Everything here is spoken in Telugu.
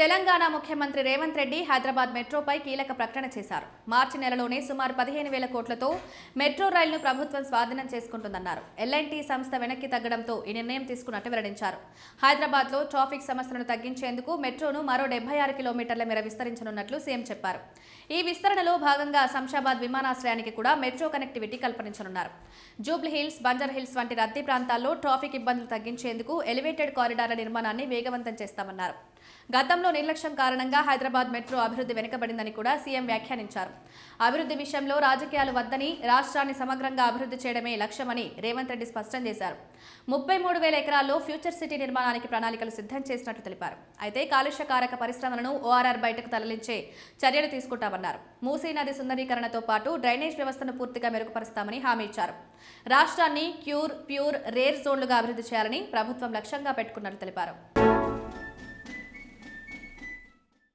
తెలంగాణ ముఖ్యమంత్రి రేవంత్ రెడ్డి హైదరాబాద్ మెట్రోపై కీలక ప్రకటన చేశారు. మార్చి నెలలోనే సుమారు 15,000 కోట్లతో మెట్రో రైలును ప్రభుత్వం స్వాధీనం చేసుకుంటుందన్నారు. ఎల్ఎన్టీ సంస్థ వెనక్కి తగ్గడంతో ఈ నిర్ణయం తీసుకున్నట్టు వెల్లడించారు. హైదరాబాద్లో ట్రాఫిక్ సమస్యలను తగ్గించేందుకు మెట్రోను మరో 76 కిలోమీటర్ల మేర విస్తరించనున్నట్లు సీఎం చెప్పారు. ఈ విస్తరణలో భాగంగా శంషాబాద్ విమానాశ్రయానికి కూడా మెట్రో కనెక్టివిటీ కల్పించనున్నారు. జూబ్లీహిల్స్, బంజారాహిల్స్ వంటి రద్దీ ప్రాంతాల్లో ట్రాఫిక్ ఇబ్బందులు తగ్గించేందుకు ఎలివేటెడ్ కారిడార్ల నిర్మాణాన్ని వేగవంతం చేస్తామన్నారు. గతంలో నిర్లక్ష్యం కారణంగా హైదరాబాద్ మెట్రో అభివృద్ధి వెనుకబడిందని కూడా సీఎం వ్యాఖ్యానించారు. అభివృద్ధి విషయంలో రాజకీయాలు వద్దని, రాష్ట్రాన్ని సమగ్రంగా అభివృద్ధి చేయడమే లక్ష్యమని రేవంత్ రెడ్డి స్పష్టం చేశారు. 33,000 ఎకరాల్లో ఫ్యూచర్ సిటీ నిర్మాణానికి ప్రణాళికలు సిద్ధం చేసినట్లు తెలిపారు. అయితే కాలుష్యకారక పరిశ్రమలను ఓఆర్ఆర్ బయటకు తరలించే చర్యలు తీసుకుంటామన్నారు. మూసీ నది సుందరీకరణతో పాటు డ్రైనేజ్ వ్యవస్థను పూర్తిగా మెరుగుపరుస్తామని హామీ ఇచ్చారు. రాష్ట్రాన్ని ప్యూర్, రేర్ జోన్లుగా అభివృద్ధి చేయాలని ప్రభుత్వం లక్ష్యంగా పెట్టుకున్నట్లు తెలిపారు.